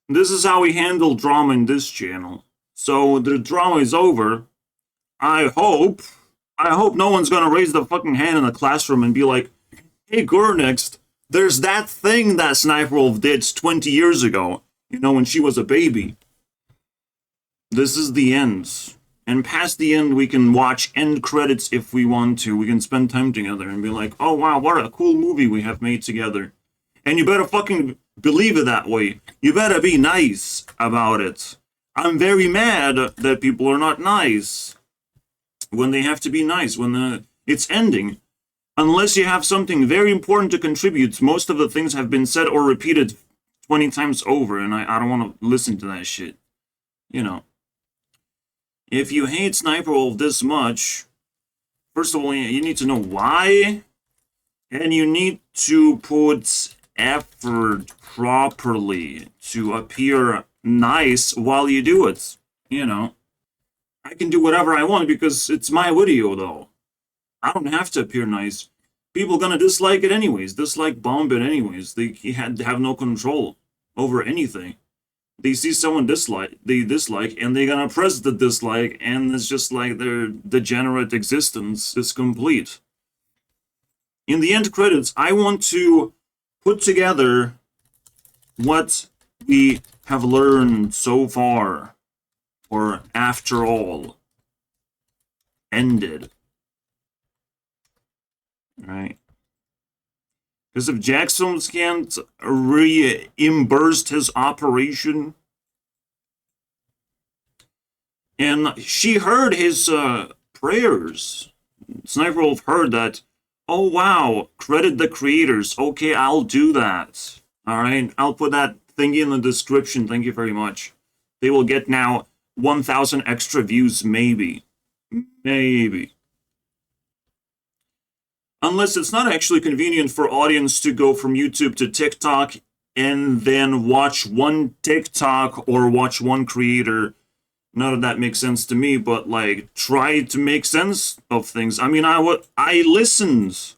This is how we handle drama in this channel. So the drama is over. I hope no one's gonna raise the fucking hand in the classroom and be like, hey, Gurunext, there's that thing that SSSniperwolf did 20 years ago, you know, when she was a baby. This is the end. And past the end, we can watch end credits if we want to. We can spend time together and be like, oh wow, what a cool movie we have made together. And you better fucking believe it that way. You better be nice about it. I'm very mad that people are not nice when they have to be nice, when it's ending. Unless you have something very important to contribute, most of the things have been said or repeated 20 times over, and I don't want to listen to that shit. You know. If you hate SSniperwolf this much, first of all, you need to know why, and you need to put effort properly to appear nice while you do it. You know. I can do whatever I want because it's my video, though. I don't have to appear nice. People gonna dislike it anyways, bomb it anyways. They have no control over anything. They see someone they dislike, and they're gonna press the dislike, and it's just like their degenerate existence is complete. In the end credits, I want to put together what we have learned so far, or after all, ended. Right? Because if Jackson can't reimburse his operation, and she heard his prayers, SSniperwolf heard that, oh wow, credit the creators, okay, I'll do that. Alright, I'll put that thingy in the description, thank you very much. They will get now 1,000 extra views, maybe. Maybe. Unless it's not actually convenient for audience to go from YouTube to TikTok and then watch one TikTok or watch one creator. None of that makes sense to me, but like, try to make sense of things. I mean, I listened.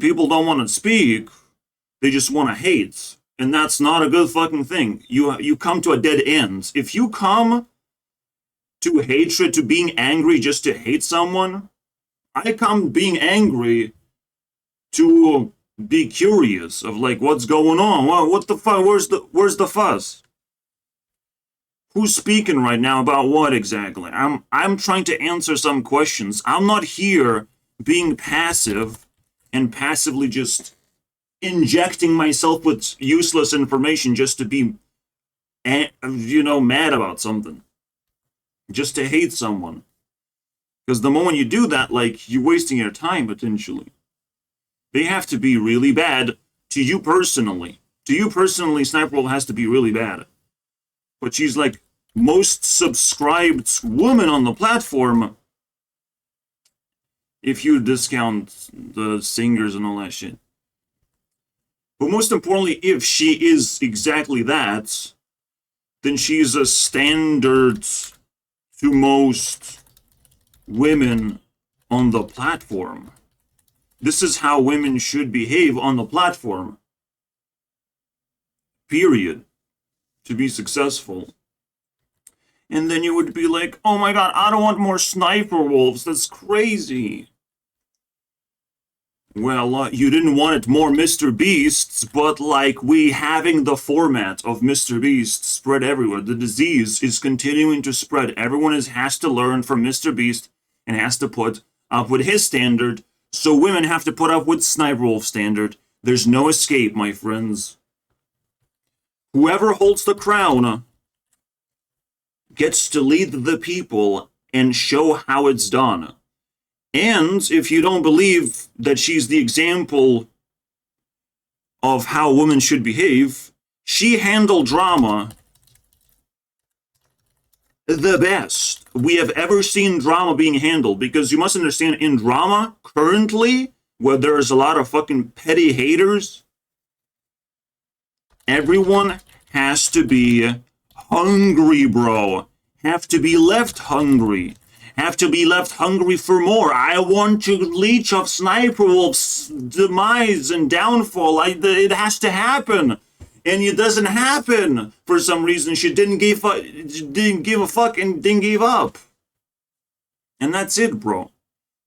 People don't want to speak. They just want to hate. And that's not a good fucking thing. You come to a dead end. If you come to hatred, to being angry just to hate someone, I come being angry to be curious of like what's going on. Well, what the fuck? Where's the fuss? Who's speaking right now about what exactly? I'm trying to answer some questions. I'm not here being passive and passively just injecting myself with useless information just to be, you know, mad about something. Just to hate someone. Because the moment you do that, like, you're wasting your time, potentially. They have to be really bad to you personally. To you personally, SSniperwolf has to be really bad. But she's, like, most subscribed woman on the platform. If you discount the singers and all that shit. But most importantly, if she is exactly that, then she's a standard to most women on the platform. This is how women should behave on the platform. Period. To be successful. And then you would be like, oh my god, I don't want more SSniperwolves. That's crazy. Well, you didn't want it more Mr. Beasts, but like we having the format of Mr. Beast spread everywhere. The disease is continuing to spread. Everyone has to learn from Mr. Beast and has to put up with his standard. So women have to put up with SSniperwolf standard. There's no escape, my friends. Whoever holds the crown gets to lead the people and show how it's done. And if you don't believe that she's the example of how women should behave, she handled drama the best we have ever seen drama being handled. Because you must understand, in drama, currently, where there's a lot of fucking petty haters, everyone has to be hungry, bro. Have to be left hungry. Have to be left hungry for more. I want to leech of SSniperwolf's demise and downfall. It has to happen. And it doesn't happen for some reason. She didn't give a fuck and didn't give up. And that's it, bro.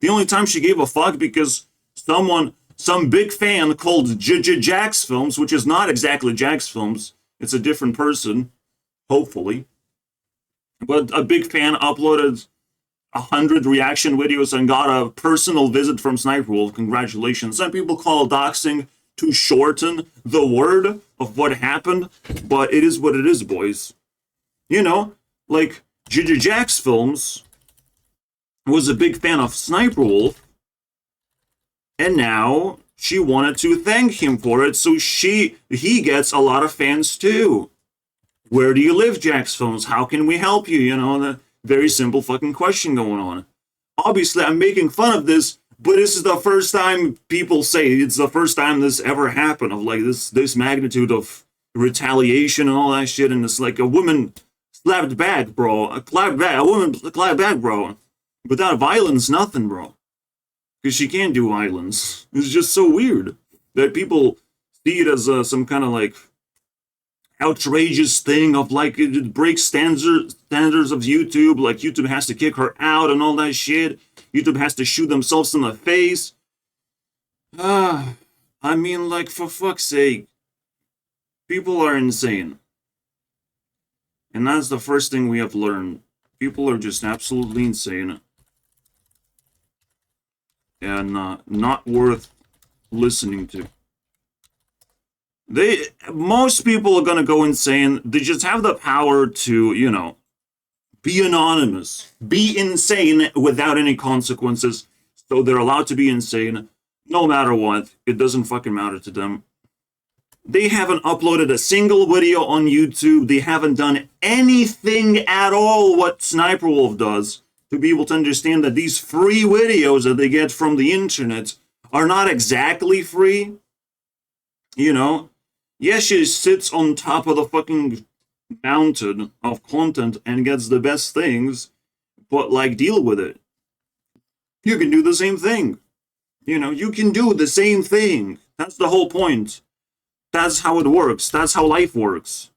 The only time she gave a fuck because some big fan called Jack's Films, which is not exactly Jack's Films, it's a different person, hopefully. But a big fan uploaded 100 reaction videos and got a personal visit from SSSniperwolf. Congratulations. Some people call doxing to shorten the word of what happened, but it is what it is, boys. You know, like Jack's Films was a big fan of SSSniperwolf, and now she wanted to thank him for it, so he gets a lot of fans too. Where do you live, Jack's Films? How can we help you? You know, the very simple fucking question going on. Obviously, I'm making fun of this, but this is the first time people say it's the first time this ever happened of like this magnitude of retaliation and all that shit, and it's like a woman slapped back, bro. A woman clapped back, bro. Without violence, nothing, bro. Because she can't do violence. It's just so weird that people see it as some kind of like outrageous thing of like it breaks standards of YouTube. Like YouTube has to kick her out and all that shit. YouTube has to shoot themselves in the face. I mean, like, for fuck's sake, people are insane. And that's the first thing we have learned. People are just absolutely insane. And not worth listening to. Most people are gonna go insane. They just have the power to, you know, be anonymous, be insane without any consequences. So they're allowed to be insane, no matter what. It doesn't fucking matter to them. They haven't uploaded a single video on YouTube. They haven't done anything at all what SSSniperwolf does to be able to understand that these free videos that they get from the internet are not exactly free. You know? Yes, she sits on top of the fucking mountain of content and gets the best things, but, like, deal with it. You can do the same thing. You know, you can do the same thing. That's the whole point. That's how it works. That's how life works.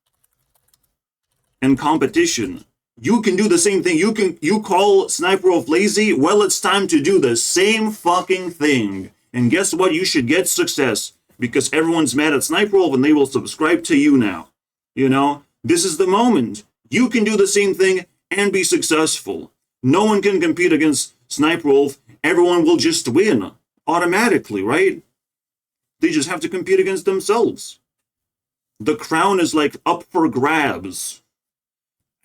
And competition. You can do the same thing. You call SSSniperwolf lazy? Well, it's time to do the same fucking thing. And guess what? You should get success. Because everyone's mad at SSSniperwolf and they will subscribe to you now. You know? This is the moment. You can do the same thing and be successful. No one can compete against SSSniperwolf. Everyone will just win. Automatically, right? They just have to compete against themselves. The crown is like up for grabs.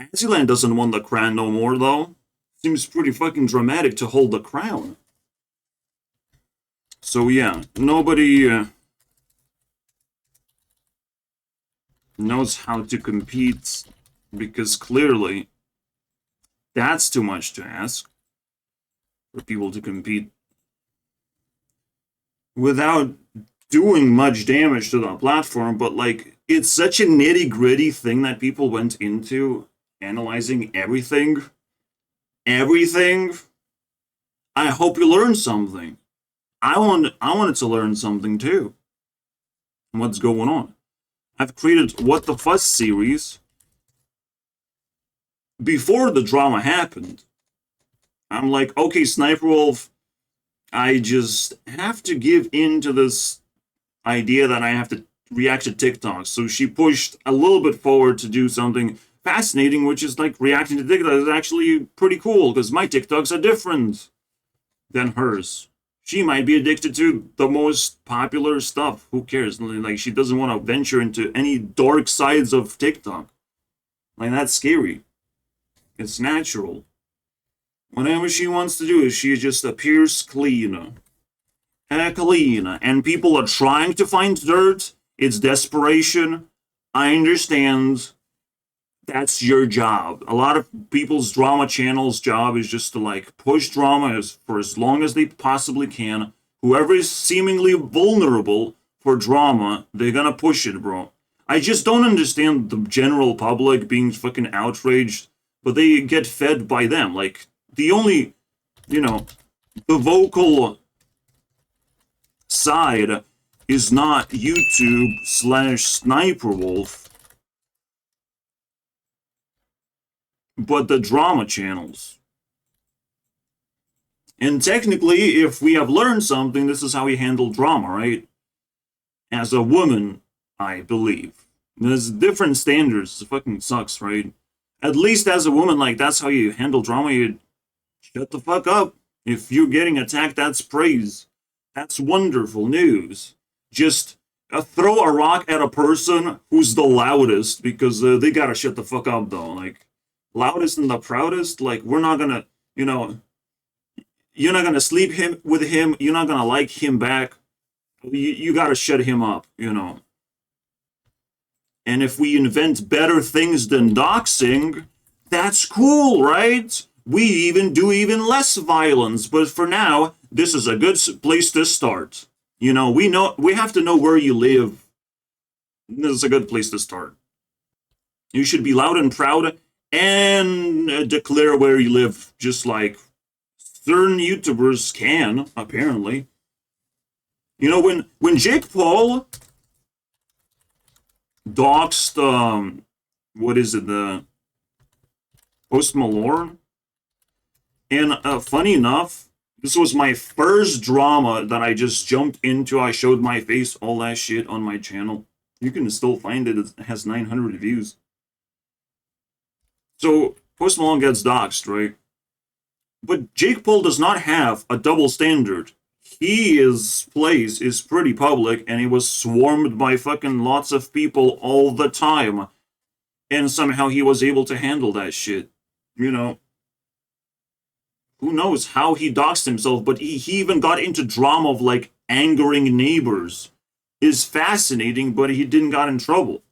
Aziland doesn't want the crown no more, though. Seems pretty fucking dramatic to hold the crown. So yeah, nobody knows how to compete, because clearly that's too much to ask for people to compete without doing much damage to the platform. But like, it's such a nitty-gritty thing that people went into, analyzing everything. I hope you learned something. I wanted to learn something too. What's going on? I've created What the Fuss series before the drama happened. I'm like, okay, SSSniperwolf, I just have to give in to this idea that I have to react to TikTok. So she pushed a little bit forward to do something fascinating, which is like reacting to TikTok. Is actually pretty cool because my TikToks are different than hers. She might be addicted to the most popular stuff. Who cares? Like, she doesn't want to venture into any dark sides of TikTok. Like, that's scary. It's natural. Whatever she wants to do, she just appears clean. And people are trying to find dirt. It's desperation. I understand. That's your job. A lot of people's drama channels' job is just to like push drama for as long as they possibly can. Whoever is seemingly vulnerable for drama, they're gonna push it, bro. I just don't understand the general public being fucking outraged, but they get fed by them. Like, the only, you know, the vocal side is not YouTube/Sniperwolf, but the drama channels. And technically, if we have learned something, this is how we handle drama, right? As a woman, I believe. There's different standards. It fucking sucks, right? At least as a woman, like, that's how you handle drama. You shut the fuck up. If you're getting attacked, that's praise. That's wonderful news. Just throw a rock at a person who's the loudest, because they gotta shut the fuck up, though. Like, loudest and the proudest, like, we're not gonna, you know, you're not gonna sleep with him, you're not gonna like him back. You gotta shut him up, you know. And if we invent better things than doxing, that's cool, right? We even do even less violence, but for now, this is a good place to start. You know, we have to know where you live. This is a good place to start. You should be loud and proud and declare where you live, just like certain YouTubers can, apparently. You know, when Jake Paul doxed, what is it, the Post Malone? And funny enough, this was my first drama that I just jumped into. I showed my face, all that shit on my channel. You can still find it. It has 900 views. So, Post Malone gets doxed, right? But Jake Paul does not have a double standard. His place is pretty public, and he was swarmed by fucking lots of people all the time. And somehow he was able to handle that shit. You know, who knows how he doxed himself, but he even got into drama of, like, angering neighbors. Is fascinating, but he didn't got in trouble.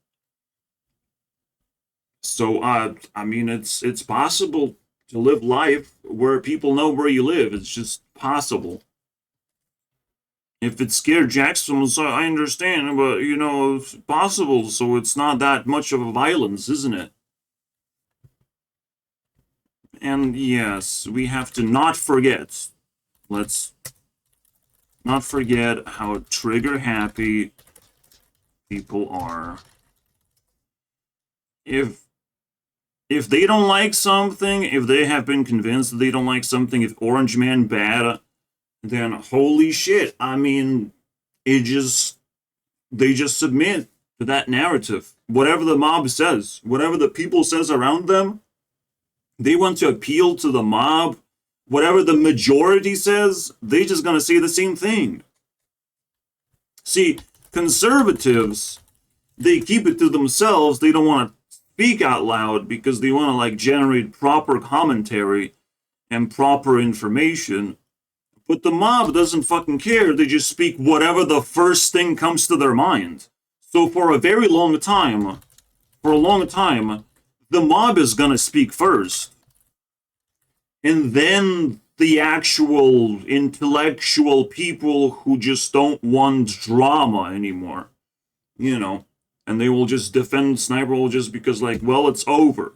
So, I mean, it's possible to live life where people know where you live. It's just possible. If it scared Jackson, so I understand, but, you know, it's possible, so it's not that much of a violence, isn't it? And yes, we have to not forget. Let's not forget how trigger-happy people are. If they don't like something, if they have been convinced that they don't like something, if Orange Man bad, then holy shit, I mean, they just submit to that narrative. Whatever the mob says, whatever the people says around them, they want to appeal to the mob. Whatever the majority says, they just gonna say the same thing. See, conservatives, they keep it to themselves. They don't want to speak out loud because they want to, like, generate proper commentary and proper information. But the mob doesn't fucking care. They just speak whatever the first thing comes to their mind. So for a very long time, the mob is gonna speak first. And then the actual intellectual people who just don't want drama anymore, you know, and they will just defend Sniperwolf just because, like, well, it's over.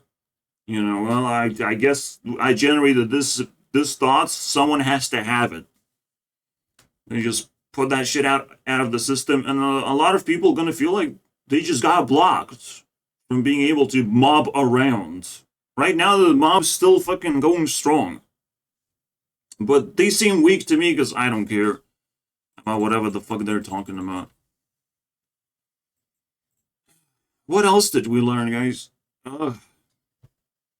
You know, well, I guess I generated this thoughts, someone has to have it. They just put that shit out of the system, and a lot of people are gonna feel like they just got blocked from being able to mob around. Right now, the mob's still fucking going strong. But they seem weak to me because I don't care about whatever the fuck they're talking about. What else did we learn, guys?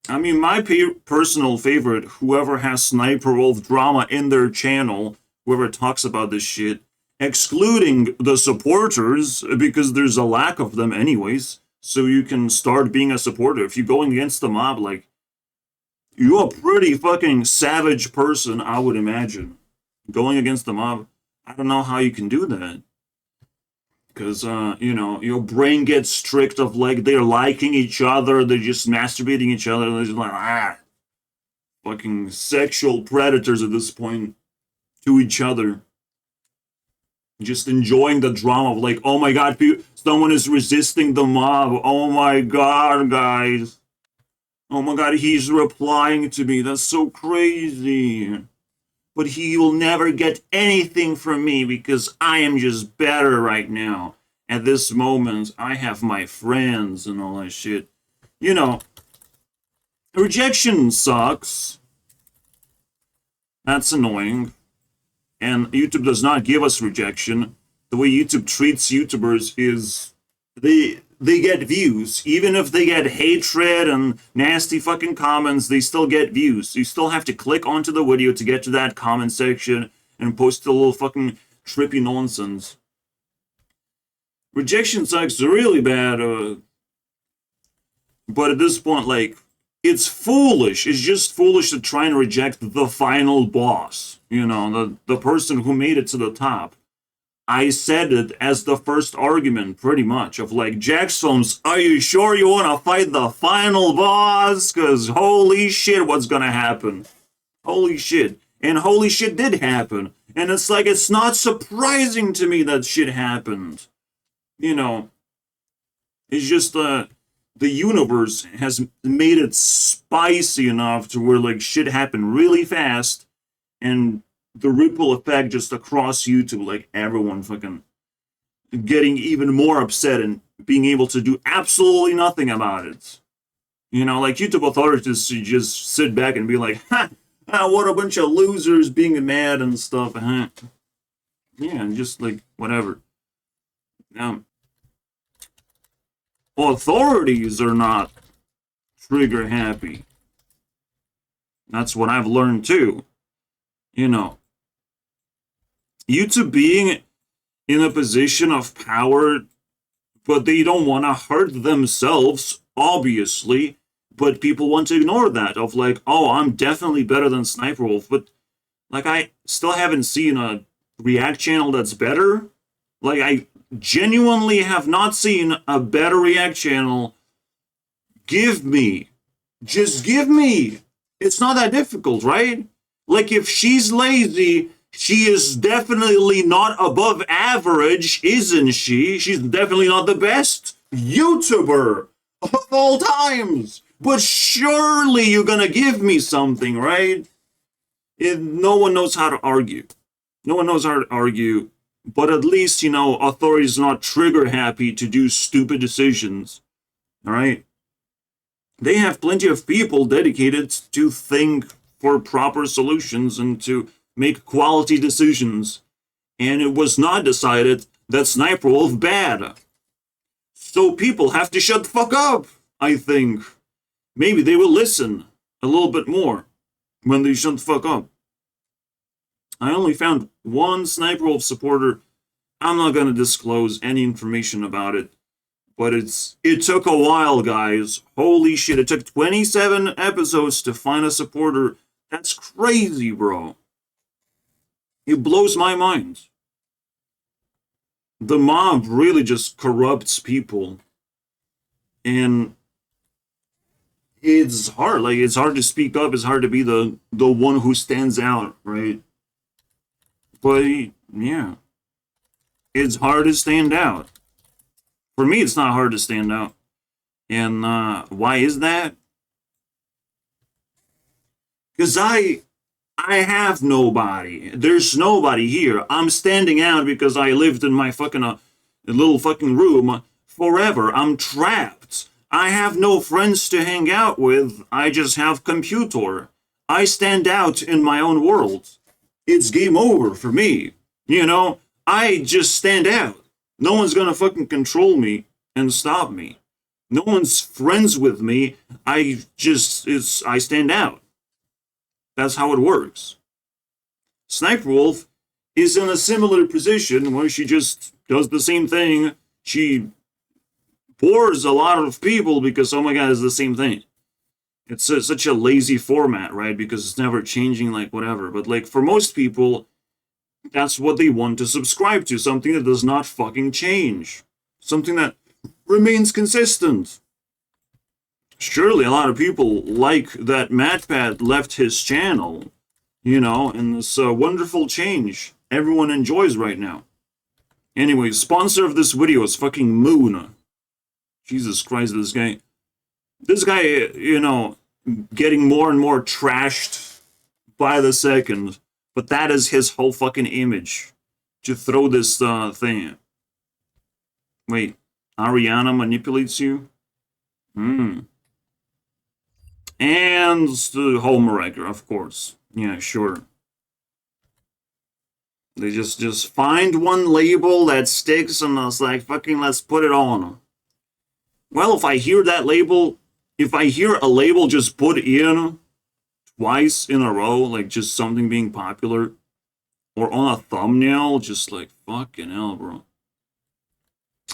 I mean, my personal favorite, whoever has Sniperwolf drama in their channel, whoever talks about this shit, excluding the supporters, because there's a lack of them anyways, so you can start being a supporter. If you're going against the mob, like, you're a pretty fucking savage person, I would imagine. Going against the mob, I don't know how you can do that. Because, you know, your brain gets strict of, like, they're liking each other, they're just masturbating each other, they're just like, fucking sexual predators at this point to each other. Just enjoying the drama of, like, oh my god, someone is resisting the mob, oh my god, guys. Oh my god, he's replying to me, that's so crazy. but he will never get anything from me because I am just better right now. At this moment, I have my friends and all that shit. You know, rejection sucks. That's annoying. And YouTube does not give us rejection. The way YouTube treats YouTubers is they get views. Even if they get hatred and nasty fucking comments, they still get views. You still have to click onto the video to get to that comment section and post a little fucking trippy nonsense. Rejection sucks really bad, but at this point, like, it's foolish. It's just foolish to try and reject the final boss. You know, the person who made it to the top. I said it as the first argument, pretty much, of like, Jack's films, are you sure you want to fight the final boss? Because holy shit, what's gonna happen? Holy shit. And holy shit did happen. And it's like, it's not surprising to me that shit happened. You know, it's just the universe has made it spicy enough to where like shit happened really fast, and the ripple effect just across YouTube, like everyone fucking getting even more upset and being able to do absolutely nothing about it. You know, like YouTube authorities should just sit back and be like, ha, what a bunch of losers being mad and stuff. Huh? Yeah, just like whatever. Authorities are not trigger happy. That's what I've learned too. You know, YouTube being in a position of power, but they don't want to hurt themselves, obviously, but people want to ignore that of like, oh, I'm definitely better than SSSniperwolf, but like I still haven't seen a React channel that's better. Like I genuinely have not seen a better React channel. Give me. Just give me. It's not that difficult, right? Like if she's lazy, she is definitely not above average, isn't she? She's definitely not the best YouTuber of all times. But surely you're gonna give me something, right? No one knows how to argue. No one knows how to argue. But at least, you know, authorities are not trigger happy to do stupid decisions. All right? They have plenty of people dedicated to think for proper solutions and to make quality decisions. And it was not decided that SSSniperwolf bad. So people have to shut the fuck up, I think. Maybe they will listen a little bit more when they shut the fuck up. I only found one SSSniperwolf supporter. I'm not going to disclose any information about it. But it took a while, guys. Holy shit, it took 27 episodes to find a supporter. That's crazy, bro. It blows my mind. The mob really just corrupts people. And it's hard. Like, it's hard to speak up. It's hard to be the one who stands out, right? But, yeah. It's hard to stand out. For me, it's not hard to stand out. And why is that? Because I have nobody. There's nobody here. I'm standing out because I lived in my fucking little fucking room forever. I'm trapped. I have no friends to hang out with. I just have computer. I stand out in my own world. It's game over for me. You know, I just stand out. No one's gonna fucking control me and stop me. No one's friends with me. I stand out. That's how it works. SSSniperwolf is in a similar position where she just does the same thing. She bores a lot of people because, oh my god, it's the same thing. It's such a lazy format, right? Because it's never changing, like, whatever. But, like, for most people, that's what they want to subscribe to. Something that does not fucking change. Something that remains consistent. Surely a lot of people like that MatPat left his channel, you know, and this wonderful change everyone enjoys right now. Anyway, sponsor of this video is fucking Moon. Jesus Christ, this guy, you know, getting more and more trashed by the second. But that is his whole fucking image. To throw this thing. Wait, Ariana manipulates you? Hmm. And the homewrecker, of course. Yeah, sure. They just find one label that sticks and it's like, fucking let's put it on. Well, if I hear that label, if I hear a label just put in twice in a row, like just something being popular, or on a thumbnail, just like, fucking hell, bro.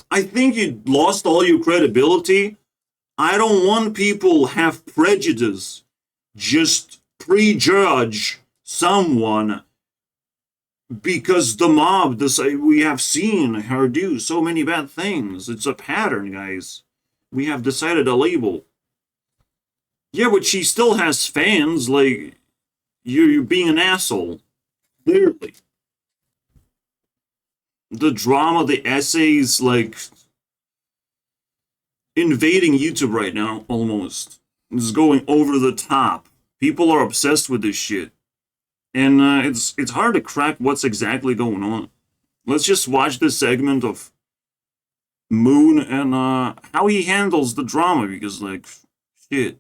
I think you lost all your credibility. I don't want people have prejudice, just prejudge someone because the mob, we have seen her do so many bad things. It's a pattern, guys. We have decided a label. Yeah, but she still has fans, like, you're being an asshole. Clearly. The drama, the essays, like, invading YouTube right now, almost. It's going over the top. People are obsessed with this shit. And it's hard to crack what's exactly going on. Let's just watch this segment of Moon and how he handles the drama, because, like, shit.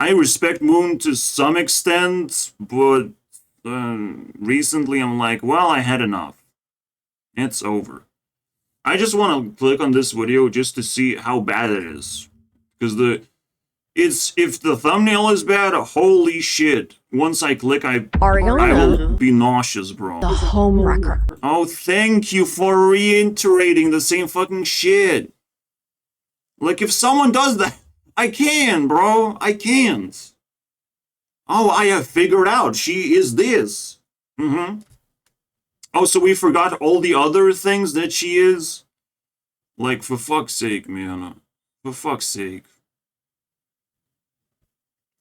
I respect Moon to some extent, but recently I'm like, well, I had enough. It's over. I just want to click on this video just to see how bad it is. Because if the thumbnail is bad, holy shit. Once I click, I will be nauseous, bro. The home wrecker. Oh, thank you for reiterating the same fucking shit. Like, if someone does that, I can, bro. I can't. Oh, I have figured out. She is this. Oh, so we forgot all the other things that she is? Like, for fuck's sake, man. For fuck's sake.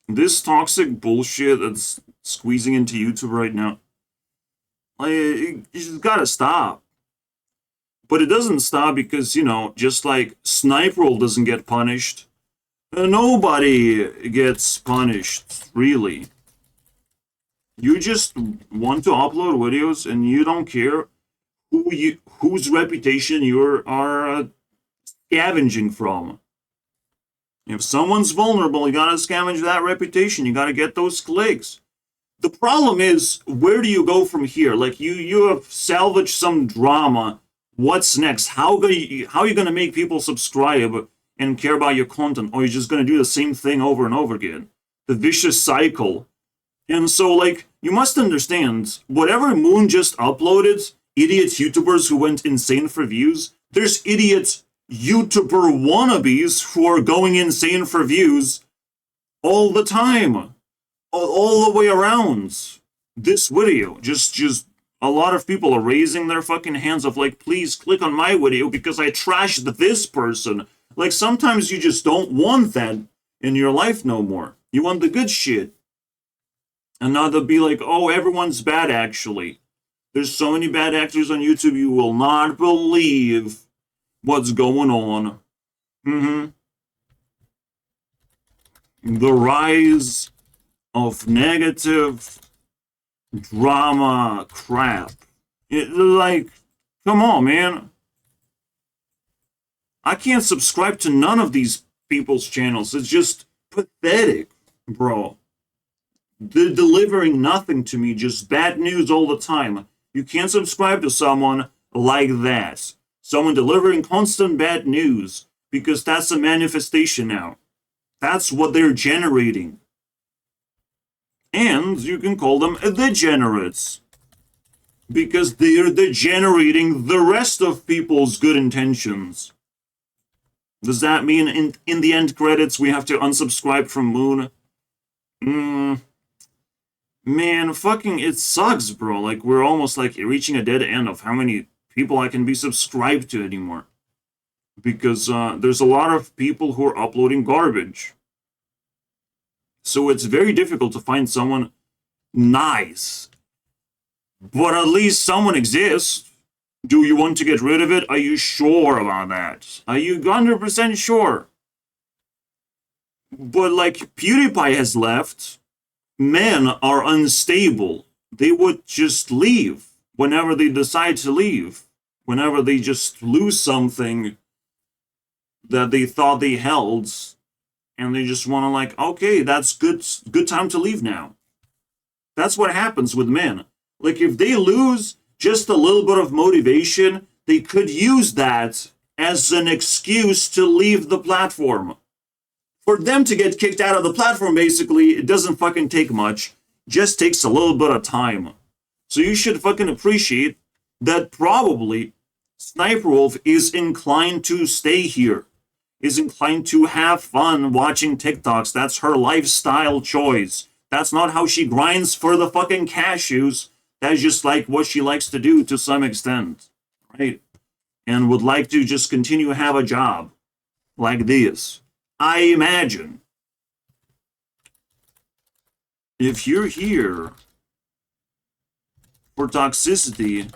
This toxic bullshit that's squeezing into YouTube right now, like, you just gotta stop. But it doesn't stop because, you know, just like SSSniperwolf doesn't get punished, nobody gets punished, really. You just want to upload videos and you don't care whose reputation you are scavenging from. If someone's vulnerable, you gotta scavenge that reputation. You gotta get those clicks. The problem is, where do you go from here? Like, you have salvaged some drama. What's next? How are you gonna make people subscribe and care about your content? Or you're just gonna do the same thing over and over again? The vicious cycle. And so, like, you must understand, whatever Moon just uploaded, idiot YouTubers who went insane for views, there's idiots YouTuber wannabes who are going insane for views all the time. All the way around. This video, just a lot of people are raising their fucking hands of like, please click on my video because I trashed this person. Like, sometimes you just don't want that in your life no more. You want the good shit. And now they'll be like, oh, everyone's bad actually. There's so many bad actors on YouTube, you will not believe what's going on. The rise of negative drama crap. Like, come on, man. I can't subscribe to none of these people's channels. It's just pathetic, bro. They're delivering nothing to me, just bad news all the time. You can't subscribe to someone like that. Someone delivering constant bad news, because that's a manifestation now. That's what they're generating. And you can call them degenerates, because they're degenerating the rest of people's good intentions. Does that mean in the end credits we have to unsubscribe from Moon? Man, fucking, it sucks, bro. Like, we're almost like reaching a dead end of how many people I can be subscribed to anymore. Because there's a lot of people who are uploading garbage. So it's very difficult to find someone nice. But at least someone exists. Do you want to get rid of it? Are you sure about that? Are you 100% sure? But like, PewDiePie has left. Men are unstable. they would just leave whenever they decide to leave. Whenever they just lose something that they thought they held, and they just want to like, okay, that's good time to leave now. That's what happens with men. Like, if they lose just a little bit of motivation, they could use that as an excuse to leave the platform. For them to get kicked out of the platform, basically, it doesn't fucking take much. Just takes a little bit of time. So you should fucking appreciate that probably Sniperwolf is inclined to stay here. Is inclined to have fun watching TikToks. That's her lifestyle choice. That's not how she grinds for the fucking cashews. That's just like what she likes to do to some extent, right? And would like to just continue to have a job like this. I imagine. If you're here for toxicity,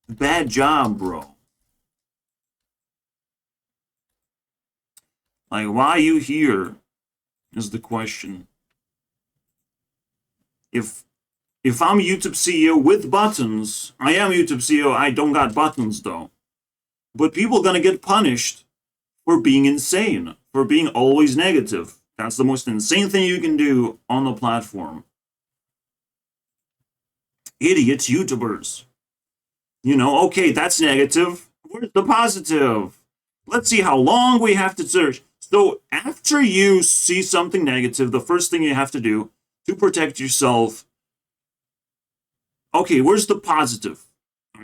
bad job, bro. Like, why are you here is the question. If I'm YouTube CEO with buttons, I am YouTube CEO, I don't got buttons though. But people gonna get punished for being insane, for being always negative. That's the most insane thing you can do on the platform. Idiot YouTubers. You know, okay, that's negative. Where's the positive? Let's see how long we have to search. So after you see something negative, the first thing you have to do to protect yourself, okay, where's the positive?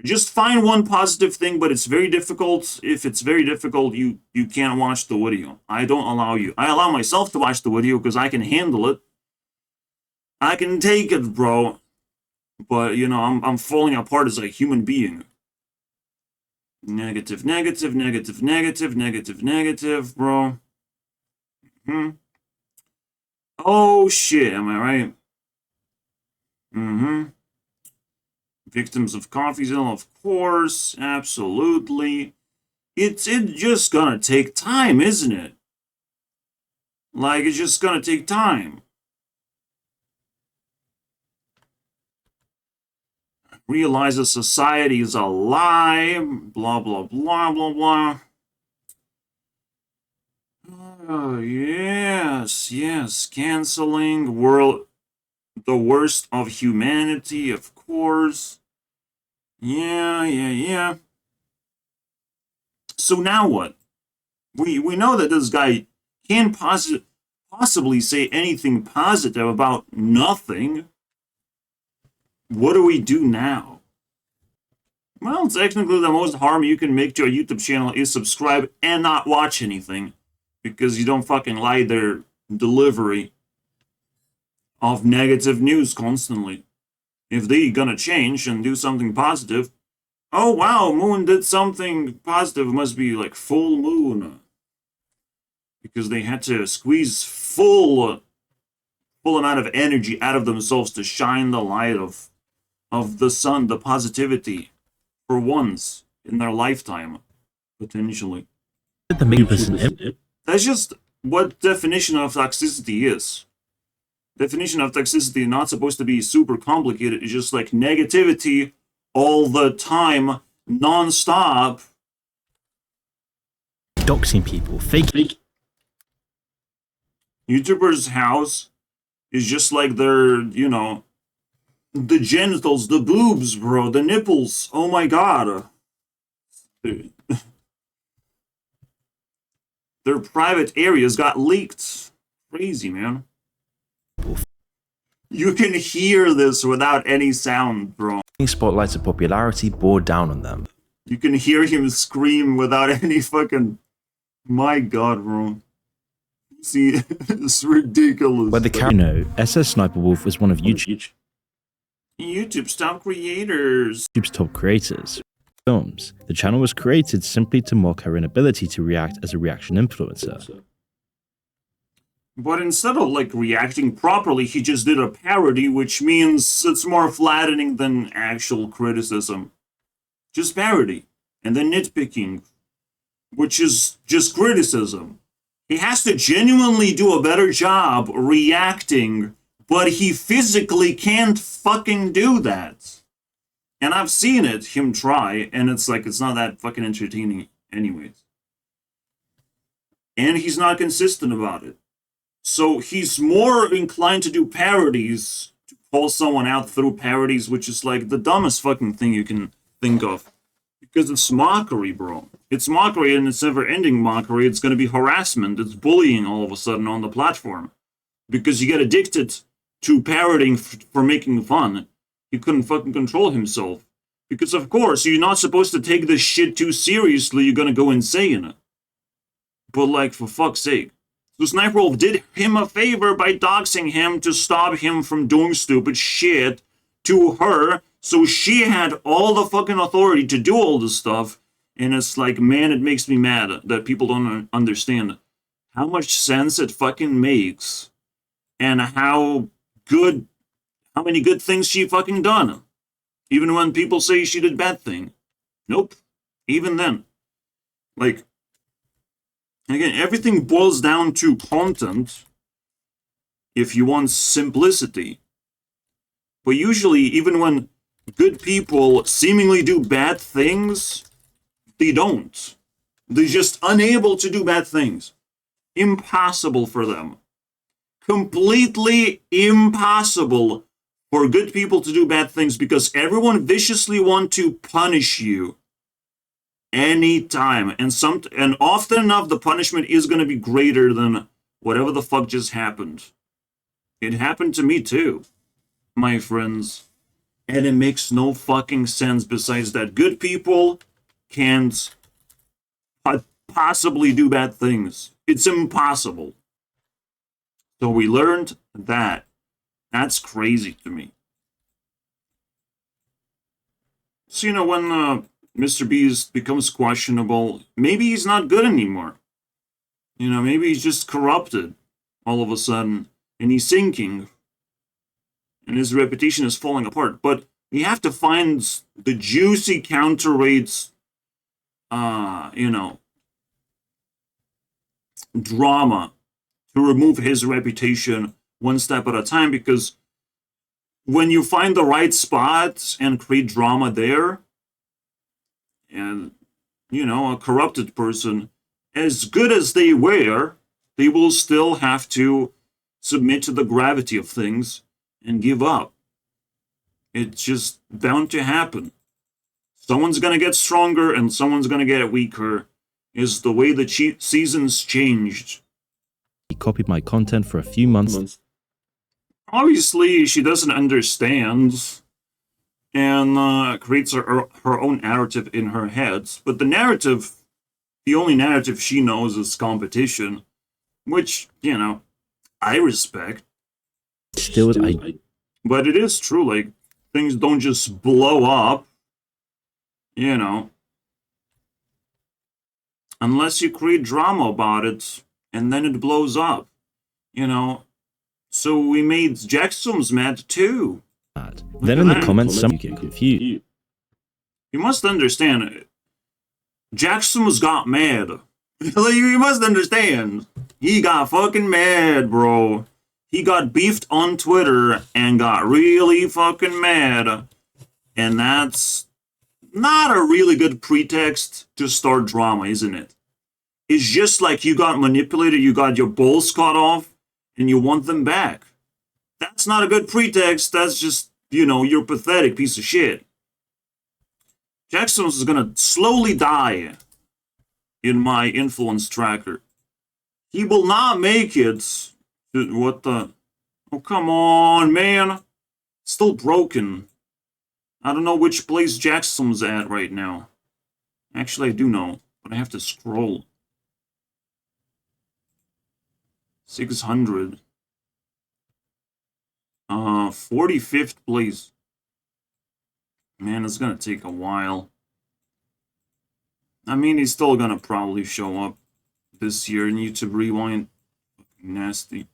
Just find one positive thing, but it's very difficult. If it's very difficult, you can't watch the video. I don't allow you. I allow myself to watch the video because I can handle it. I can take it, bro. But, you know, I'm falling apart as a human being. Negative, negative, negative, negative, negative, negative, bro. Oh, shit, am I right? Victims of CoffeeZilla, of course, absolutely. It's just gonna take time, isn't it? Like, it's just gonna take time. Realize that society is a lie, blah, blah, blah, blah, blah. Oh, yes, canceling, the worst of humanity, of course. Yeah. So now what? We know that this guy can't possibly say anything positive about nothing. What do we do now? Well, technically the most harm you can make to a YouTube channel is subscribe and not watch anything. Because you don't fucking like their delivery of negative news constantly. If they gonna change and do something positive, oh wow, Moon did something positive, it must be like full moon. Because they had to squeeze full amount of energy out of themselves to shine the light of the sun, the positivity, for once in their lifetime, potentially. That's just what definition of toxicity is. Definition of toxicity not supposed to be super complicated. It's just like negativity all the time, non-stop. Doxing people, fake. YouTubers' house is just like their, you know, the genitals, the boobs, bro, the nipples. Oh my god. Their private areas got leaked. Crazy, man. You can hear this without any sound, bro. Spotlights of popularity bore down on them. You can hear him scream without any fucking... My god, bro. See, it's ridiculous. Where the SSSniperwolf was one of YouTube's top creators. YouTube's top creators. Films. The channel was created simply to mock her inability to react as a reaction influencer. But instead of like reacting properly, he just did a parody, which means it's more flattening than actual criticism. Just parody. And then nitpicking, which is just criticism. He has to genuinely do a better job reacting but he physically can't fucking do that. And I've seen him try, and it's like, it's not that fucking entertaining anyways. And he's not consistent about it. So he's more inclined to do parodies, to call someone out through parodies, which is like the dumbest fucking thing you can think of. Because it's mockery, bro. It's mockery, and it's never-ending mockery. It's going to be harassment. It's bullying all of a sudden on the platform. Because you get addicted to parodying for making fun. He couldn't fucking control himself. Because, of course, you're not supposed to take this shit too seriously. You're gonna go insane. But, like, for fuck's sake. So SSSniperwolf did him a favor by doxing him to stop him from doing stupid shit to her. So she had all the fucking authority to do all this stuff. And it's like, man, it makes me mad that people don't understand how much sense it fucking makes. And how many good things she fucking done. Even when people say she did bad thing. Nope. Even then. Like, again, everything boils down to content if you want simplicity. But usually, even when good people seemingly do bad things, they don't. They're just unable to do bad things. Impossible for them. Completely impossible for good people to do bad things because everyone viciously wants to punish you anytime. And often enough, the punishment is going to be greater than whatever the fuck just happened. It happened to me too, my friends. And it makes no fucking sense besides that good people can't possibly do bad things. It's impossible. So we learned that. That's crazy to me. So, you know, when Mr. Beast becomes questionable, maybe he's not good anymore. You know, maybe he's just corrupted all of a sudden, and he's sinking, and his reputation is falling apart. But we have to find the juicy counter-rates, you know, drama to remove his reputation one step at a time, because when you find the right spots and create drama there, and, you know, a corrupted person, as good as they were, they will still have to submit to the gravity of things and give up. It's just bound to happen. Someone's going to get stronger and someone's going to get weaker. Is the way the seasons changed. He copied my content for a few months. Obviously, she doesn't understand and creates her own narrative in her head. But the only narrative she knows is competition, which, you know, I respect. But it is true, like, things don't just blow up, you know, unless you create drama about it, and then it blows up, you know. So we made Jacksums mad too. Then in the comments, some get confused. You must understand, Jacksums got mad. You must understand. He got fucking mad, bro. He got beefed on Twitter and got really fucking mad. And that's not a really good pretext to start drama, isn't it? It's just like you got manipulated, you got your balls cut off, and you want them back. That's not a good pretext. That's just, you know, you're a pathetic piece of shit. Jackson is gonna slowly die in my influence tracker. He will not make it. What the? Oh, come on, man. Still broken. I don't know which place Jackson's at right now. Actually, I do know, but I have to scroll. 600. 45th place. Man, it's gonna take a while. I mean, he's still gonna probably show up this year in YouTube Rewind. Fucking nasty.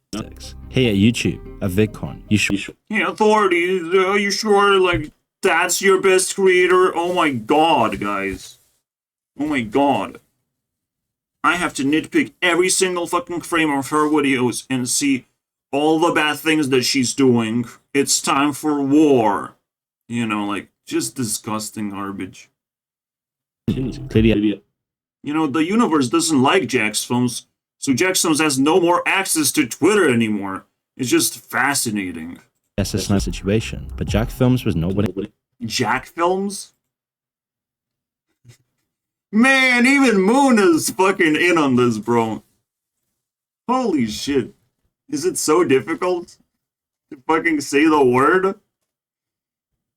Hey, at YouTube, a VidCon. You sure? Hey, authorities, are you sure, like, that's your best creator? Oh my god, guys. Oh my god. I have to nitpick every single fucking frame of her videos and see all the bad things that she's doing. It's time for war. You know, like, just disgusting garbage. Clearly, You know, the universe doesn't like Jack's films, so Jack's films has no more access to Twitter anymore. It's just fascinating. SSSniperwolf situation, but Jack Films was nobody. Jack films? Man, even Moon is fucking in on this, bro. Holy shit. Is it so difficult to fucking say the word?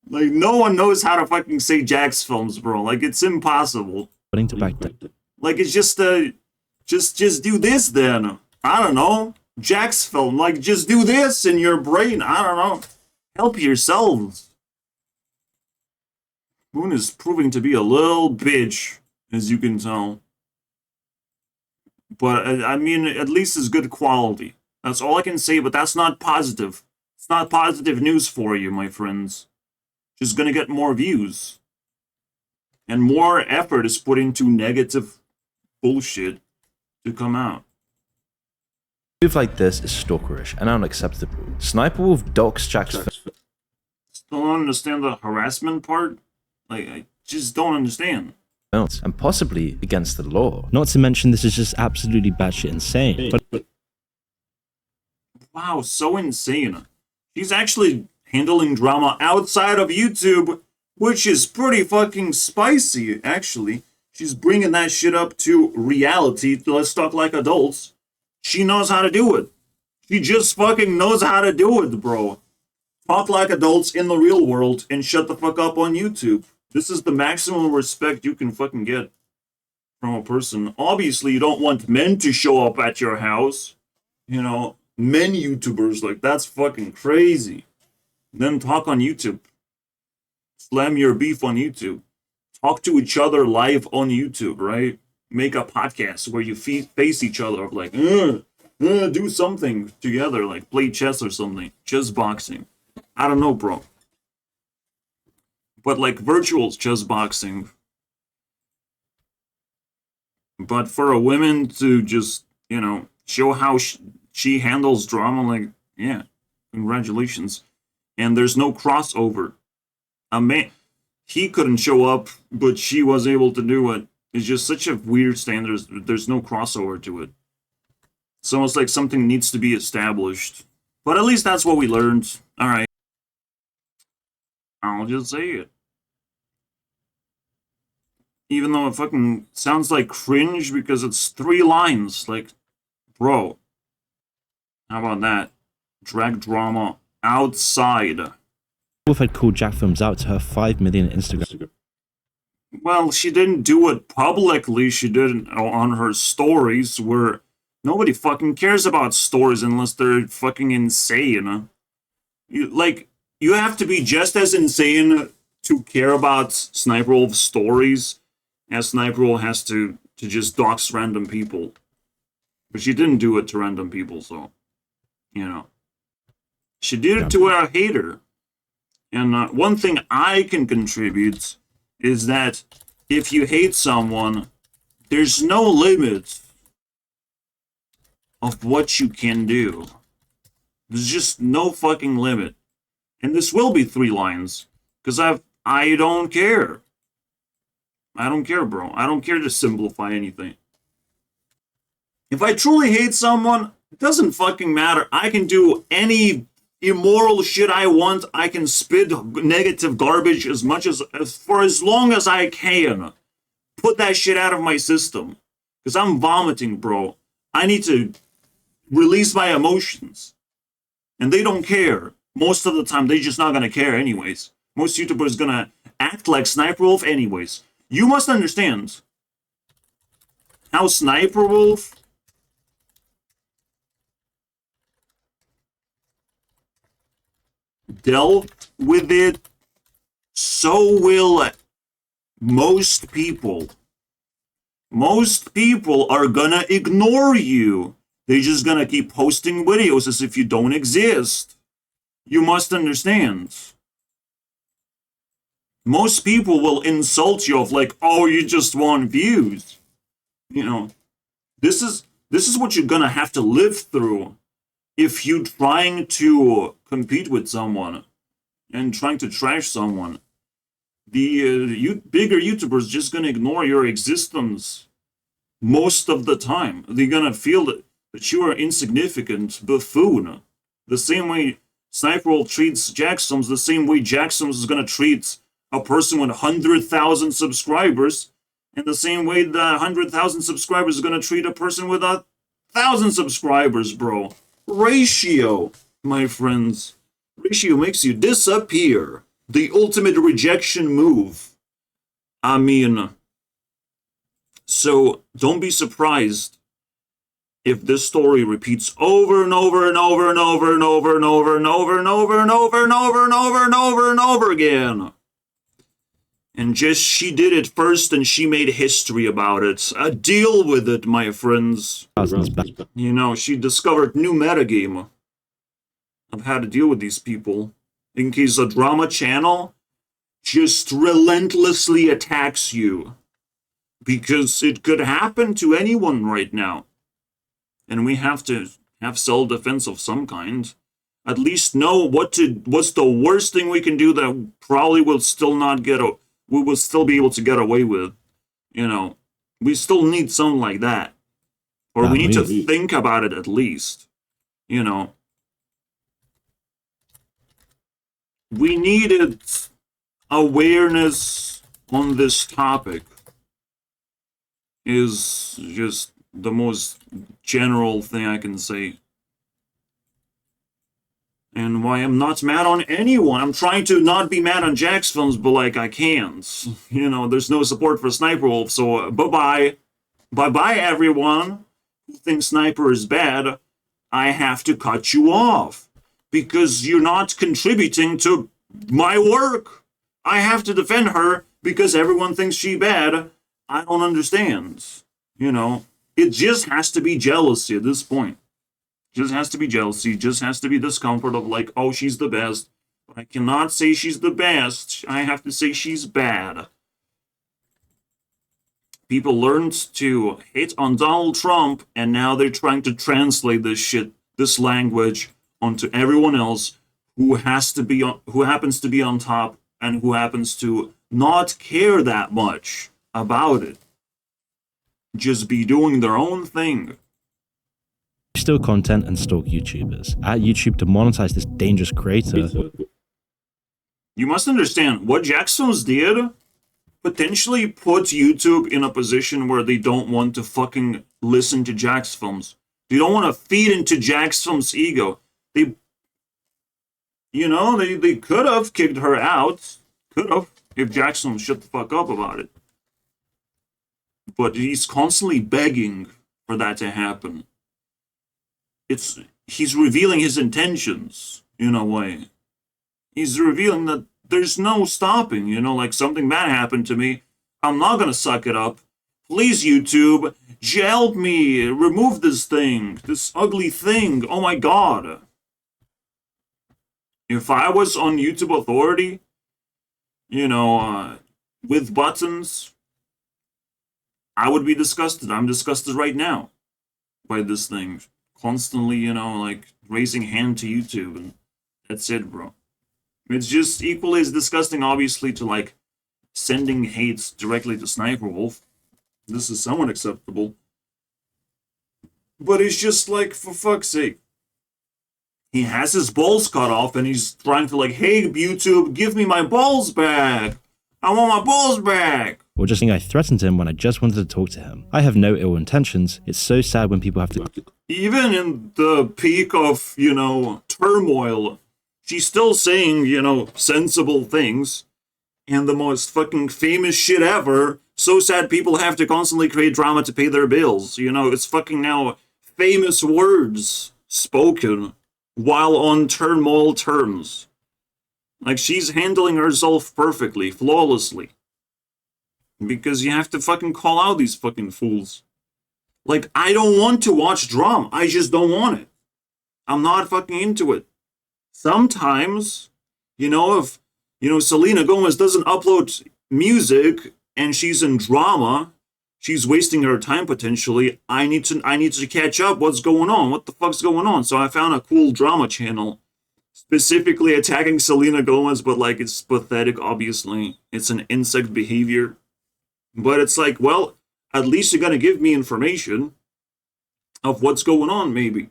Like, no one knows how to fucking say Jack's films, bro. Like, it's impossible. To back down. Like, it's just just do this then. I don't know. Jack's film. Like, just do this in your brain. I don't know. Help yourselves. Moon is proving to be a little bitch, as you can tell. But, I mean, at least it's good quality. That's all I can say, but that's not positive. It's not positive news for you, my friends. Just gonna get more views. And more effort is put into negative bullshit to come out. A move like this is stalkerish and unacceptable. Sniperwolf doxxed Jack's Still don't understand the harassment part? Like, I just don't understand. films, and possibly against the law. Not to mention, this is just absolutely batshit insane. But Wow, so insane. She's actually handling drama outside of YouTube, which is pretty fucking spicy, actually. She's bringing that shit up to reality. Let's talk like adults. She knows how to do it. She just fucking knows how to do it, bro. Talk like adults in the real world and shut the fuck up on YouTube. This is the maximum respect you can fucking get from a person. Obviously, you don't want men to show up at your house. You know, men YouTubers, like, that's fucking crazy. Then talk on YouTube. Slam your beef on YouTube. Talk to each other live on YouTube, right? Make a podcast where you face each other, like, do something together, like play chess or something. Chess boxing. I don't know, bro. But like virtual chess boxing. But for a woman to just, you know, show how she handles drama, like, yeah, congratulations. And there's no crossover. A man, he couldn't show up, but she was able to do it. It's just such a weird standard. There's no crossover to it. It's almost like something needs to be established. But at least that's what we learned. Alright. I'll just say it. Even though it fucking sounds like cringe because it's 3 lines. Like, bro. How about that? Drag drama outside. Wolf had called Jack Films out to her 5 million Instagram. Well, she didn't do it publicly. She did it on her stories, where nobody fucking cares about stories unless they're fucking insane. You have to be just as insane to care about Sniperwolf stories as Sniperwolf has to just dox random people. But she didn't do it to random people, so, you know. She did it to a hater. And one thing I can contribute is that if you hate someone, there's no limit of what you can do. There's just no fucking limit. And this will be 3 lines, because I don't care. I don't care, bro. I don't care to simplify anything. If I truly hate someone, it doesn't fucking matter. I can do any immoral shit I want. I can spit negative garbage for as long as I can. Put that shit out of my system. Because I'm vomiting, bro. I need to release my emotions. And they don't care. Most of the time, they're just not gonna care anyways. Most YouTubers gonna act like Sniperwolf anyways. You must understand how Sniperwolf dealt with it, so will most people. Most people are gonna ignore you. They're just gonna keep posting videos as if you don't exist. You must understand. Most people will insult you of like, oh, you just want views. You know, this is what you're gonna have to live through if you trying to compete with someone and trying to trash someone, the bigger YouTubers just gonna ignore your existence most of the time. They're gonna feel that you are insignificant buffoon. The same way SSSniperwolf treats Jacksums, the same way Jacksums is gonna treat a person with 100,000 subscribers, and the same way the 100,000 subscribers is gonna treat a person with 1,000 subscribers, bro. Ratio, my friends. Ratio makes you disappear. The ultimate rejection move. I mean, so don't be surprised if this story repeats over and over and over and over and over and over and over and over and over and over and over and over and over again. And just she did it first and she made history about it. Deal with it, my friends. You know, she discovered new metagame of how to deal with these people. In case a drama channel just relentlessly attacks you. Because it could happen to anyone right now. And we have to have self-defense of some kind. At least know what's the worst thing we can do that probably will still not we will still be able to get away with. You know, we still need something like that. Or we need to think about it at least. You know. We needed awareness on this topic is just the most general thing I can say. And why I'm not mad on anyone. I'm trying to not be mad on Jack's films, but like I can't. You know, there's no support for SSSniperwolf, so bye-bye. Bye-bye, everyone who thinks Sniper is bad. I have to cut you off. Because you're not contributing to my work. I have to defend her because everyone thinks she's bad. I don't understand. You know, it just has to be jealousy at this point. Just has to be jealousy. Just has to be discomfort of like, oh, she's the best. But I cannot say she's the best. I have to say she's bad. People learned to hate on Donald Trump, and now they're trying to translate this shit, this language, onto everyone else who happens to be on top and who happens to not care that much about it. Just be doing their own thing. Steal content and stalk YouTubers. At YouTube to monetize this dangerous creator. You must understand, what Jacksons did potentially puts YouTube in a position where they don't want to fucking listen to Jack's films. They don't want to feed into Jack's films' ego. They could have kicked her out. Could have, if Jackson shut the fuck up about it. But he's constantly begging for that to happen. He's revealing his intentions, in a way. He's revealing that there's no stopping, you know, like something bad happened to me. I'm not gonna suck it up. Please, YouTube, help me remove this thing, this ugly thing. Oh my god. If I was on YouTube Authority, you know, with buttons, I would be disgusted. I'm disgusted right now by this thing. Constantly, you know, like raising hand to YouTube, and that's it, bro. It's just equally as disgusting, obviously, to like sending hates directly to SSSniperwolf. This is somewhat acceptable. But it's just like, for fuck's sake. He has his balls cut off and he's trying to like, hey, YouTube, give me my balls back. I want my balls back. Or just think I threatened him when I just wanted to talk to him. I have no ill intentions. It's so sad when people have to... Even in the peak of, you know, turmoil, she's still saying, you know, sensible things. And the most fucking famous shit ever. So sad people have to constantly create drama to pay their bills. You know, it's fucking now famous words spoken while on turmoil terms. Like, she's handling herself perfectly, flawlessly. Because you have to fucking call out these fucking fools. Like, I don't want to watch drama. I just don't want it. I'm not fucking into it. Sometimes, you know, if, you know, Selena Gomez doesn't upload music and she's in drama, she's wasting her time potentially. I need to catch up. What's going on? What the fuck's going on? So I found a cool drama channel specifically attacking Selena Gomez, but like it's pathetic, obviously. It's an insect behavior. But it's like, well, at least you're gonna give me information of what's going on, maybe.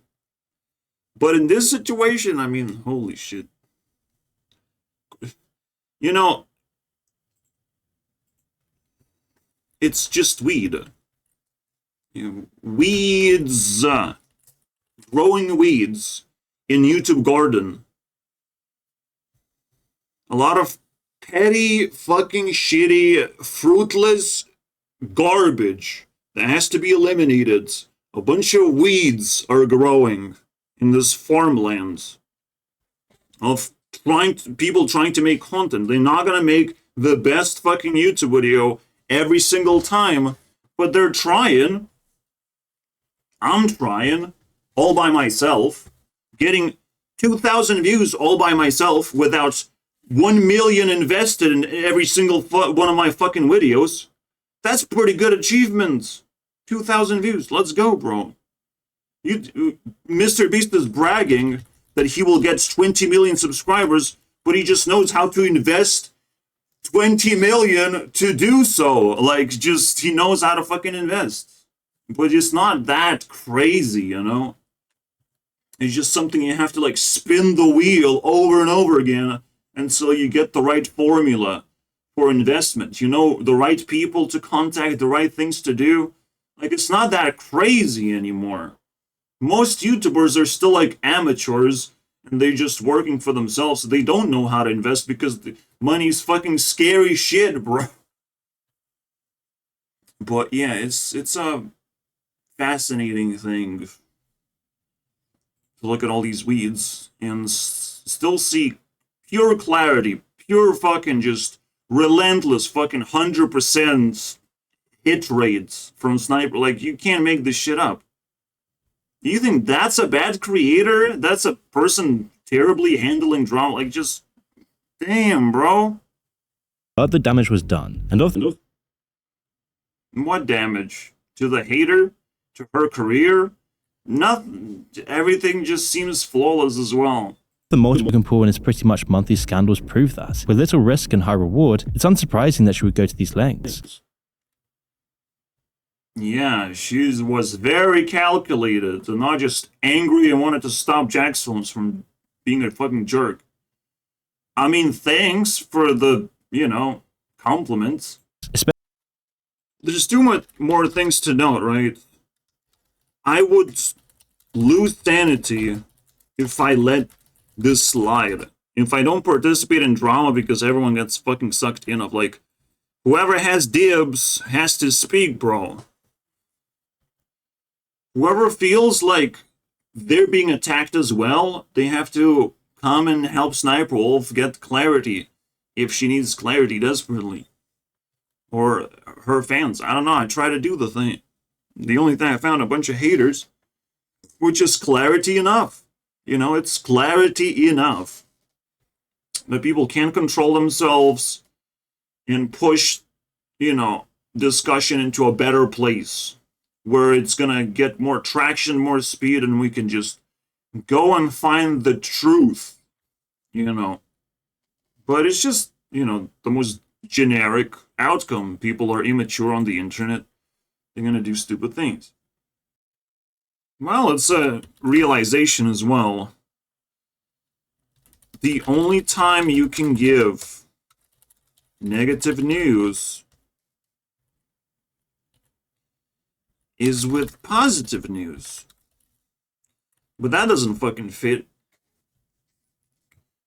But in this situation, I mean, holy shit. You know, it's just weed. You know, weeds. Growing weeds in YouTube garden. A lot of petty, fucking shitty, fruitless garbage that has to be eliminated. A bunch of weeds are growing in this farmland of people trying to make content. They're not gonna make the best fucking YouTube video every single time, but they're trying. I'm trying all by myself, getting 2,000 views all by myself without 1 million invested in every single one of my fucking videos. That's pretty good achievement. 2,000 views. Let's go, bro. Mr. Beast is bragging that he will get 20 million subscribers, but he just knows how to invest 20 million to do so. Like, just, he knows how to fucking invest. But it's not that crazy, you know? It's just something you have to, like, spin the wheel over and over again until you get the right formula for investment. You know, the right people to contact, the right things to do. Like, it's not that crazy anymore. Most YouTubers are still, like, amateurs, and they're just working for themselves. They don't know how to invest because the money's fucking scary shit, bro. But, yeah, it's a fascinating thing to look at all these weeds and still see pure clarity, pure fucking just relentless fucking 100% hit rates from Sniper. Like, you can't make this shit up. You think that's a bad creator? That's a person terribly handling drama? Like, just, damn, bro. But the damage was done, and what damage? To the hater? To her career? Nothing. Everything just seems flawless as well. the multiple can pull in his pretty much monthly scandals prove that. With little risk and high reward, it's unsurprising that she would go to these lengths. Yeah, she was very calculated and not just angry and wanted to stop Jack's films from being a fucking jerk. I mean, thanks for the, compliments. There's too much more things to note, right? I would lose sanity if I let this slide. If I don't participate in drama because everyone gets fucking sucked in of like, whoever has dibs has to speak, bro. Whoever feels like they're being attacked as well, they have to come and help SSSniperwolf get clarity if she needs clarity desperately. Or her fans. I don't know, I try to do the thing. The only thing I found, a bunch of haters, which is clarity enough. It's clarity enough. That people can't control themselves and push, discussion into a better place where it's gonna get more traction, more speed, and we can just go and find the truth, But it's just, the most generic outcome. People are immature on the internet. They're gonna do stupid things. Well, it's a realization as well. The only time you can give negative news is with positive news. But that doesn't fucking fit.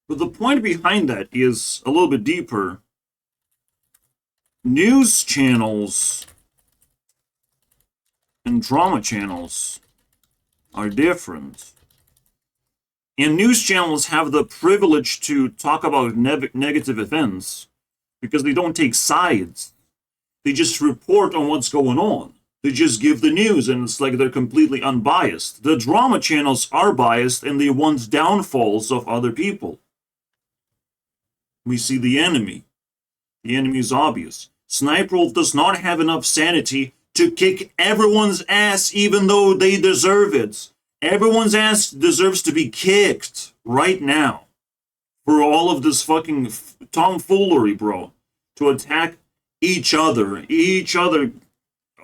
But the point behind that is a little bit deeper. News channels and drama channels are different. And news channels have the privilege to talk about negative events because they don't take sides. They just report on what's going on. They just give the news and it's like they're completely unbiased. The drama channels are biased and they want downfalls of other people. We see the enemy. The enemy is obvious. SSSniperwolf does not have enough sanity to kick everyone's ass even though they deserve it. Everyone's ass deserves to be kicked right now for all of this fucking tomfoolery, bro. To attack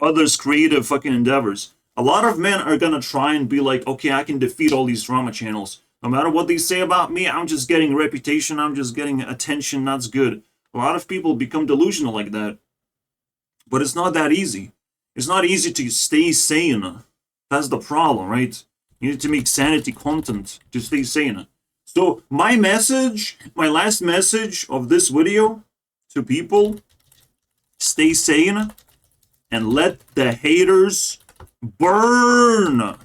others' creative fucking endeavors. A lot of men are gonna try and be like, okay, I can defeat all these drama channels. No matter what they say about me, I'm just getting reputation, I'm just getting attention, that's good. A lot of people become delusional like that. But it's not that easy. It's not easy to stay sane. That's the problem, right? You need to make sanity content to stay sane. So my message, my last message of this video to people, stay sane and let the haters burn.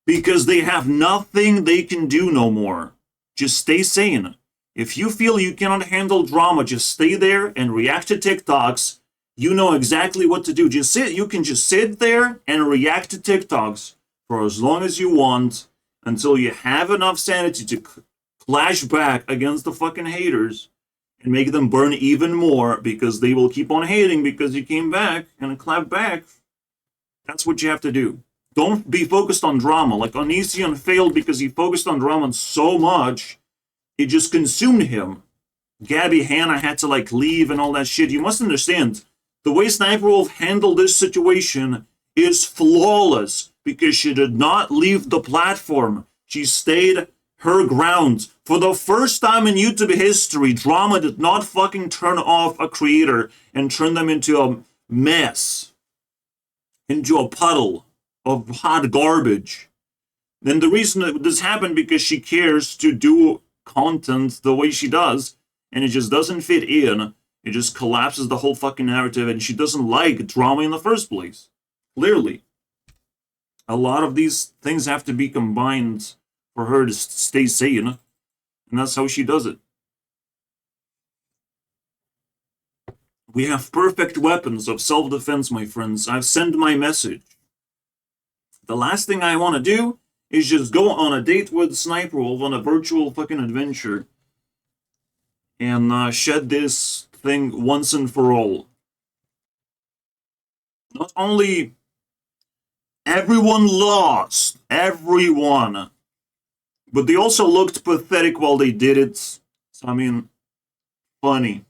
Because they have nothing they can do no more. Just stay sane. If you feel you cannot handle drama, just stay there and react to TikToks. You know exactly what to do. You can just sit there and react to TikToks for as long as you want until you have enough sanity to clash back against the fucking haters and make them burn even more because they will keep on hating because you came back and clap back. That's what you have to do. Don't be focused on drama. Like Onision failed because he focused on drama so much, it just consumed him. Gabby Hanna had to like leave and all that shit. You must understand, the way Sniperwolf handled this situation is flawless because she did not leave the platform. She stayed her ground. For the first time in YouTube history, drama did not fucking turn off a creator and turn them into a mess, into a puddle of hot garbage. Then the reason that this happened because she cares to do content the way she does, and it just doesn't fit in. It just collapses the whole fucking narrative, and she doesn't like drama in the first place. Clearly. A lot of these things have to be combined for her to stay sane, and that's how she does it. We have perfect weapons of self-defense, my friends. I've sent my message. The last thing I want to do is just go on a date with Sniperwolf on a virtual fucking adventure and shed this thing once and for all. Not only everyone lost, everyone, but they also looked pathetic while they did it. So, I mean, funny.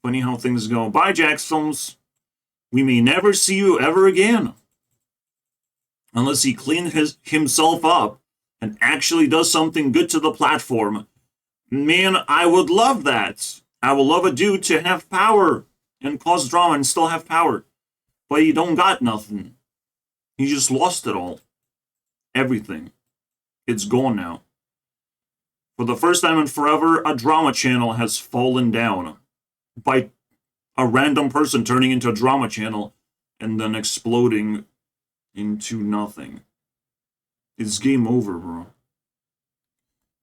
Funny how things go. Bye, Jack Films. We may never see you ever again. Unless he cleans himself up and actually does something good to the platform. Man, I would love that. I would love a dude to have power and cause drama and still have power. But he don't got nothing. He just lost it all. Everything. It's gone now. For the first time in forever, a drama channel has fallen down by a random person turning into a drama channel and then exploding into nothing. It's game over, bro.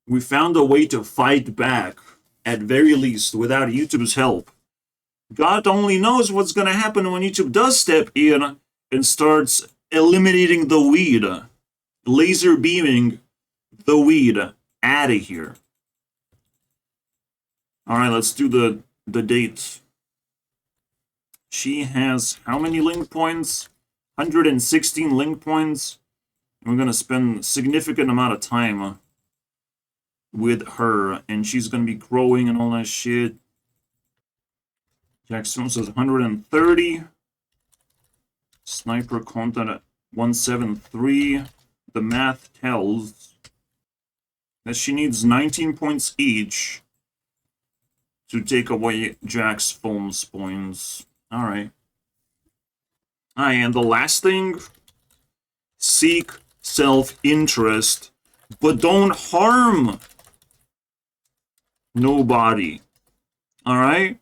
We found a way to fight back, at very least, without YouTube's help. God only knows what's gonna happen when YouTube does step in and starts eliminating the weed. Laser beaming the weed out of here. Alright, let's do the dates. She has how many link points? 116 link points. We're gonna spend a significant amount of time with her, and she's gonna be growing and all that shit. Jackson says 130. Sniper content at 173. The math tells that she needs 19 points each to take away Jack's Films points. Alright. And the last thing, seek self-interest, but don't harm nobody. Alright?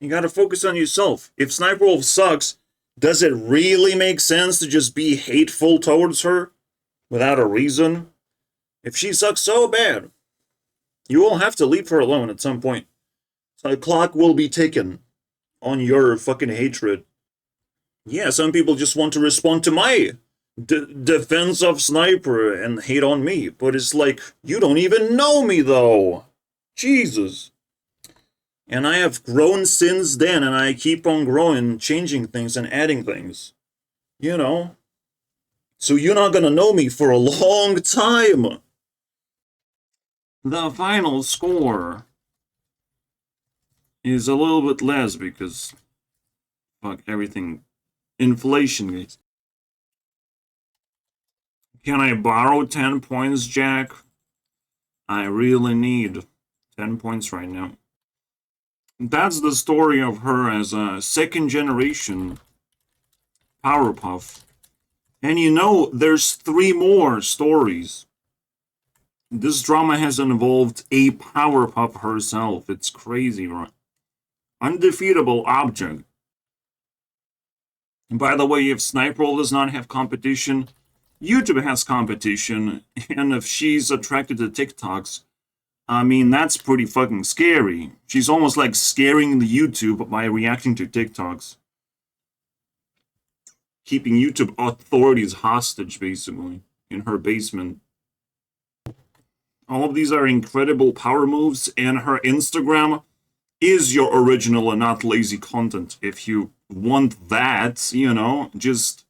You gotta focus on yourself. If Sniperwolf sucks, does it really make sense to just be hateful towards her without a reason? If she sucks so bad, you will have to leave her alone at some point. So the clock will be ticking on your fucking hatred. Yeah, some people just want to respond to my defense of Sniper and hate on me, but it's like, you don't even know me though. Jesus. And I have grown since then, and I keep on growing, changing things and adding things. You know? So you're not gonna know me for a long time. The final score is a little bit less because fuck everything. Inflation rates. Can I borrow 10 points, Jack? I really need 10 points right now. That's the story of her as a second generation Powerpuff. And you know, there's 3 more stories. This drama has involved a Powerpuff herself. It's crazy, right? Undefeatable object. And by the way, if SSSniperwolf does not have competition, YouTube has competition. And if she's attracted to TikToks, I mean, that's pretty fucking scary. She's almost like scaring the YouTube by reacting to TikToks. Keeping YouTube authorities hostage, basically, in her basement. All of these are incredible power moves, and her Instagram is your original and not lazy content. If you want that, you know, just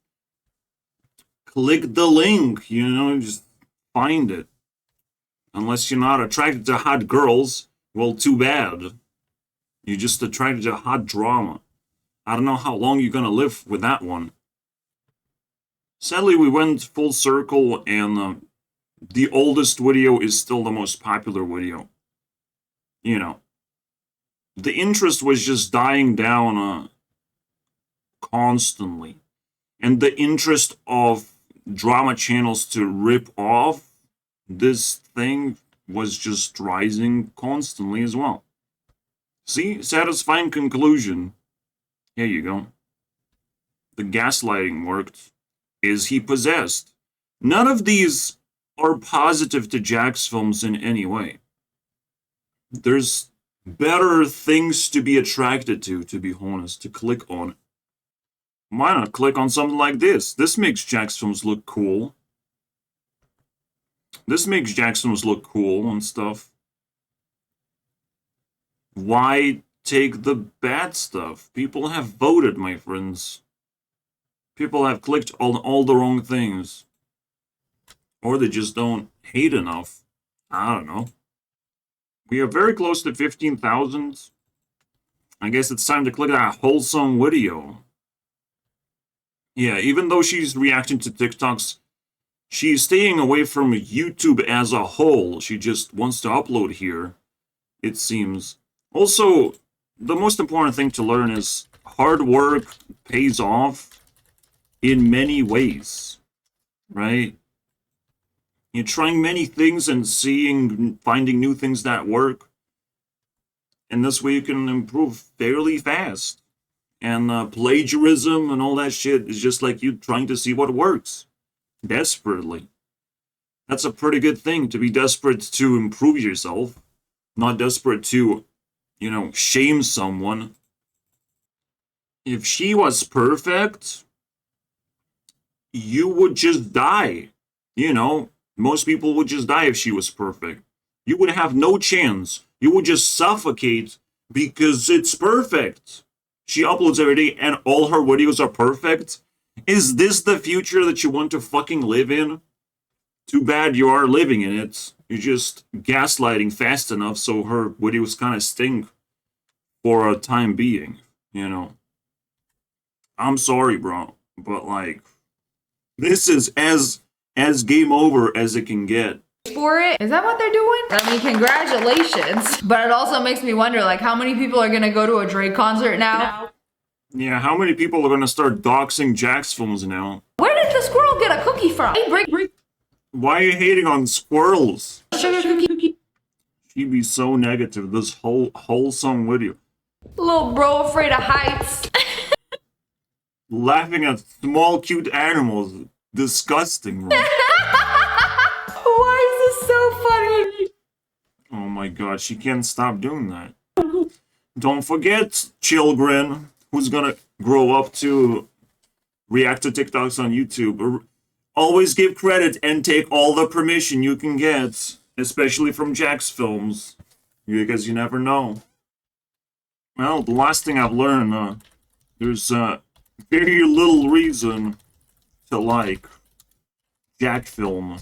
click the link, you know, just find it. Unless you're not attracted to hot girls, well, too bad. You're just attracted to hot drama. I don't know how long you're gonna live with that one. Sadly, we went full circle, and the oldest video is still the most popular video. You know, the interest was just dying down constantly. And the interest of drama channels to rip off this thing was just rising constantly as well. See? Satisfying conclusion. Here you go. The gaslighting worked. Is he possessed? None of these are positive to Jack's films in any way. There's better things to be attracted to be honest, to click on. Why not click on something like this? This makes Jack's films look cool. This makes Jack's films look cool and stuff. Why take the bad stuff? People have voted, my friends. People have clicked on all the wrong things. Or they just don't hate enough. I don't know. We are very close to 15,000. I guess it's time to click that wholesome video. Yeah, even though she's reacting to TikToks, she's staying away from YouTube as a whole. She just wants to upload here, it seems. Also, the most important thing to learn is hard work pays off in many ways, right? You're trying many things and finding new things that work. And this way you can improve fairly fast. And plagiarism and all that shit is just like you trying to see what works. Desperately. That's a pretty good thing, to be desperate to improve yourself. Not desperate to, you know, shame someone. If she was perfect, you would just die. You know, most people would just die if she was perfect. You would have no chance. You would just suffocate because it's perfect. She uploads every day and all her videos are perfect. Is this the future that you want to fucking live in? Too bad you are living in it. You're just gaslighting fast enough so her videos kind of stink for a time being, you know. I'm sorry, bro, but like, this is as game over as it can get. For it? Is that what they're doing? I mean, congratulations. But it also makes me wonder, like, how many people are gonna go to a Drake concert now? Yeah, how many people are gonna start doxing Jack's films now? Where did the squirrel get a cookie from? Hey, break. Why are you hating on squirrels? Sugar cookie. She'd be so negative, this whole wholesome video. Little bro afraid of heights. Laughing at small cute animals. Disgusting, bro. Why is this so funny? Oh my god, she can't stop doing that. Don't forget, children, who's gonna grow up to react to TikToks on YouTube. Always give credit and take all the permission you can get, especially from Jack's films, because you never know. Well, the last thing I've learned, there's very little reason to like Jack film.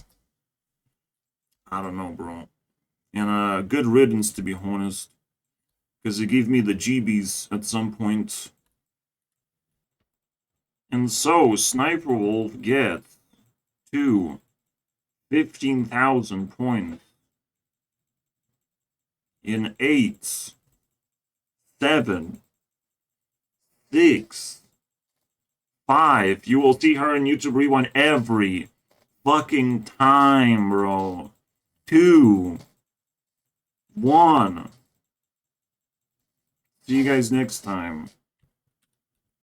I don't know, bro. And good riddance, to be honest. Because it gave me the GBs at some point. And so, Sniperwolf gets to 15,000 points in 8, 7, 6, 5. You will see her in YouTube Rewind every fucking time, bro. 2, 1. See you guys next time.